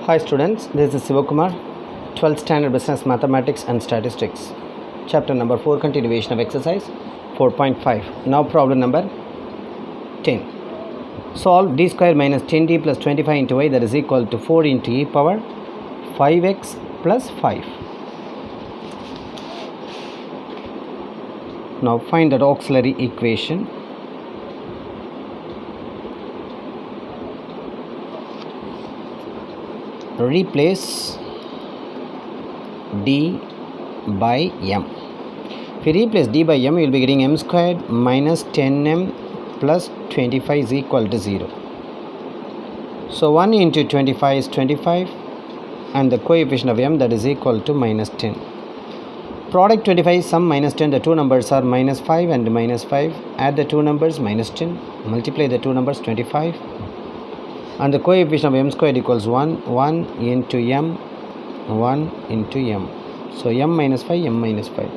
Hi students, this is Sivakumar, 12th standard business mathematics and statistics, chapter number 4, continuation of exercise 4.5. Now problem number 10. Solve d square minus 10d plus 25 into y, that is equal to 4 into e power 5x plus 5. Now find that auxiliary equation. Replace d by m. If you replace d by m, you will be getting m squared minus 10m plus 25 is equal to 0. So 1 into 25 is 25 and the coefficient of m, that is equal to minus 10. Product 25 sum minus 10, the two numbers are minus 5 and minus 5. Add the two numbers minus 10, multiply the two numbers 25. And the coefficient of m squared equals 1 into m, 1 into m. So m minus 5, m minus 5.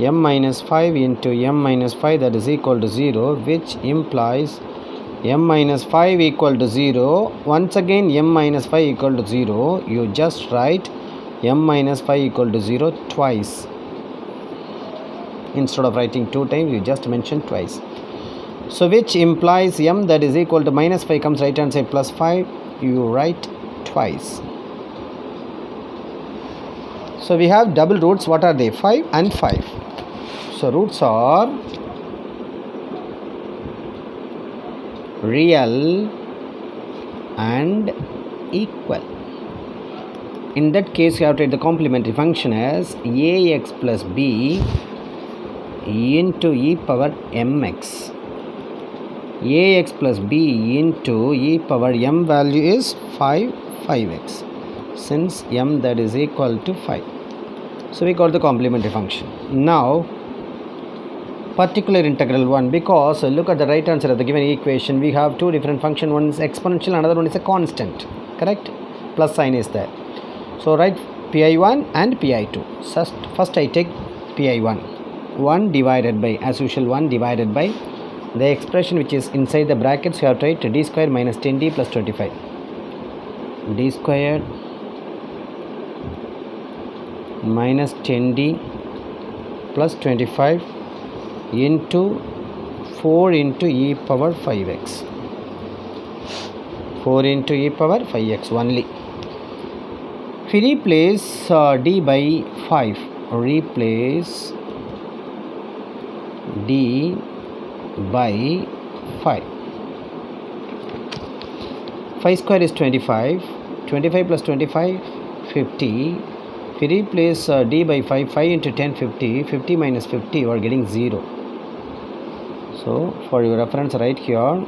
m minus 5 into m minus 5, that is equal to 0, which implies m minus 5 equal to 0. Once again m minus 5 equal to 0. You just write m minus 5 equal to 0 twice. Instead of writing two times, you just mention twice. So which implies m, that is equal to minus 5 comes right hand side plus 5, you write twice. So we have double roots. What are they? 5 and 5. So roots are real and equal. In that case, you have to write the complementary function as ax plus b into e power mx. ax plus b into e power m value is 5x, since m, that is equal to 5. So we got the complementary function. Now particular integral 1, because look at the right answer of the given equation, we have two different functions. One is exponential, another one is a constant, correct? Plus sign is there. So write pi1 and pi2. First I take pi1, 1 divided by, as usual, 1 divided by the expression which is inside the brackets. You have to write d square minus 10d plus 25. d square minus 10d plus 25 into 4 into e power 5x. 4 into e power 5x only. If we replace d by 5, replace d by 5. 5 square is 25. 25 plus 25, 50. If we replace d by 5, 5 into 10, 50. 50 minus 50, you are getting 0. So for your reference, write here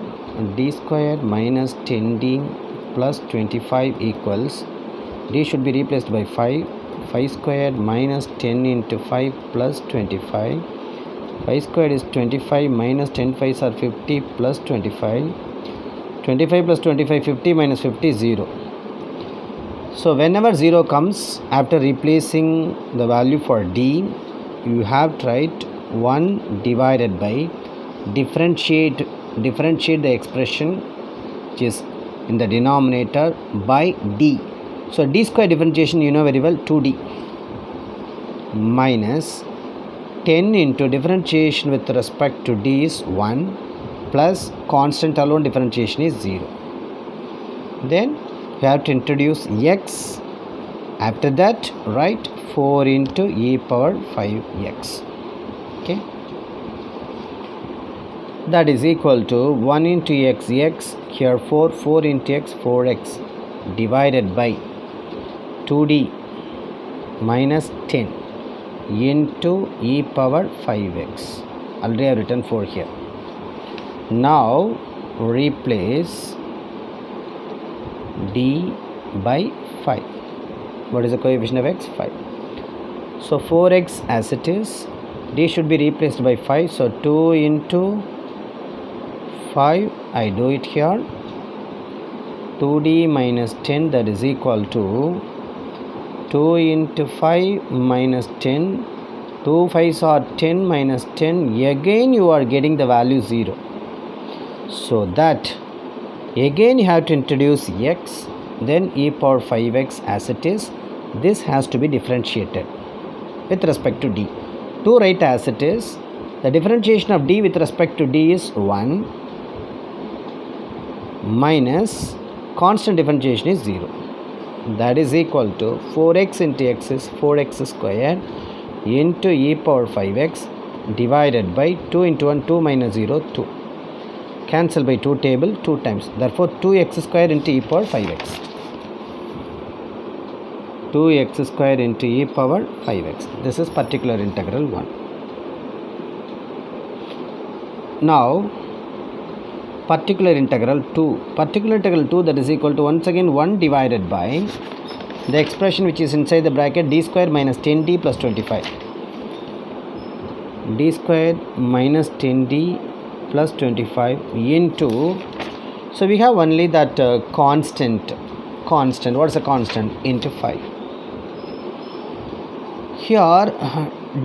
d squared minus 10d plus 25 equals, d should be replaced by 5. 5 squared minus 10 into 5 plus 25. 5 squared is 25 minus 10 5s are 50 plus 25. 25 plus 25, 50 minus 50 is 0. So whenever 0 comes after replacing the value for d, you have to write 1 divided by, differentiate the expression which is in the denominator by d. So d square differentiation you know very well, 2d minus 10 into differentiation with respect to d is 1 plus constant alone differentiation is 0. Then you have to introduce x. After that write 4 into e power 5x. Okay, that is equal to 1 into x, here 4 into x, 4x divided by 2d minus 10 into e power 5x. Already I have written 4 here. Now replace d by 5. What is the coefficient of x? 5. So 4x as it is, d should be replaced by 5. So 2 into 5, I do it here, 2d minus 10, that is equal to 2 into 5 minus 10. 2 5s are 10 minus 10. Again you are getting the value 0. So that again you have to introduce x. then e power 5x as it is. This has to be differentiated with respect to d. To write as it is, the differentiation of d with respect to d is 1 minus constant differentiation is 0. That is equal to 4x into x is 4x squared into e power 5x divided by 2 into 1, 2 minus 0, 2. Cancel by 2 table 2 times. Therefore, 2x squared into e power 5x. 2x squared into e power 5x. This is particular integral 1. Now, particular integral 2. Particular integral 2, that is equal to once again 1 divided by the expression which is inside the bracket d squared minus 10d plus 25. D squared minus 10d plus 25 into, so we have only that constant, what is a constant? Into 5. Here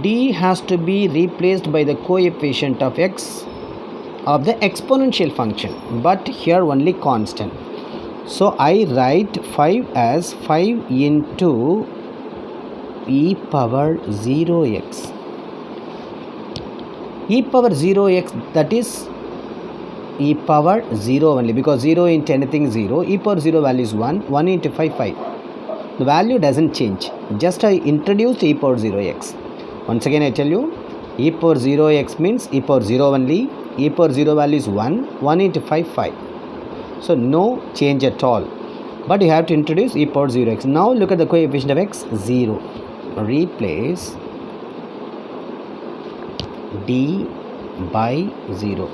d has to be replaced by the coefficient of x of the exponential function, but here only constant. So I write 5 as 5 into e power 0x. E power 0x, that is e power 0 only, because 0 into anything 0. E power 0 value is 1. 1 into 5, 5. The value doesn't change. Just I introduced e power 0x. Once again I tell you, e power 0x means e power 0 only. E power 0 value is 1. 1 into 5, 5. So no change at all. But you have to introduce e power 0x. Now look at the coefficient of x, 0. Replace d by 0.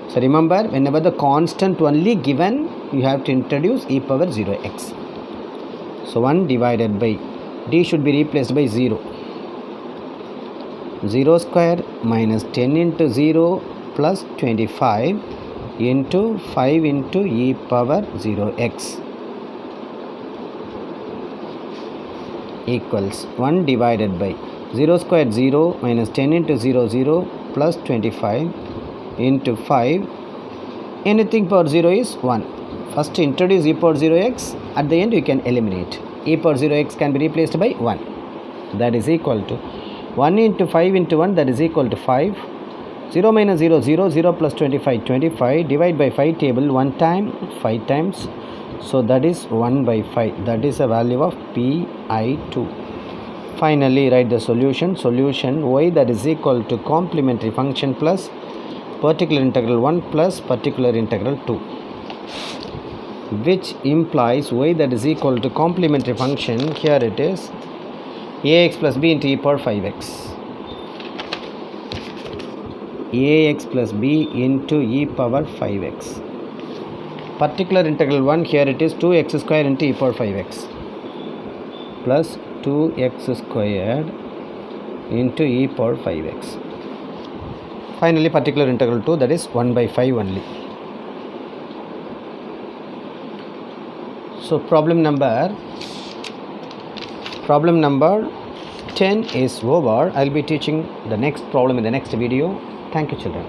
So remember, whenever the constant only given, you have to introduce e power 0x. So 1 divided by d should be replaced by 0. 0 square minus 10 into 0 plus 25 into 5 into e power 0x equals 1 divided by 0 square 0 minus 10 into 0, 0 plus 25 into 5. Anything power 0 is 1. First introduce e power 0x. At the end you can eliminate. E power 0x can be replaced by 1. That is equal to 1 into 5 into 1, that is equal to 5. 0 minus 0, 0, 0 plus 25, 25. Divide by 5 table 1 time, 5 times. So that is 1 by 5. That is a value of pi2. Finally, write the solution. Solution y, that is equal to complementary function plus particular integral 1 plus particular integral 2, which implies y, that is equal to complementary function. Here it is ax plus b into e power 5x. Ax plus b into e power 5x. Particular integral 1, here it is 2x square into e power 5x plus 2x squared into e power 5x. Finally, particular integral 2, that is 1 by 5 only. So problem number 10 is over. I will be teaching the next problem in the next video. Thank you, children.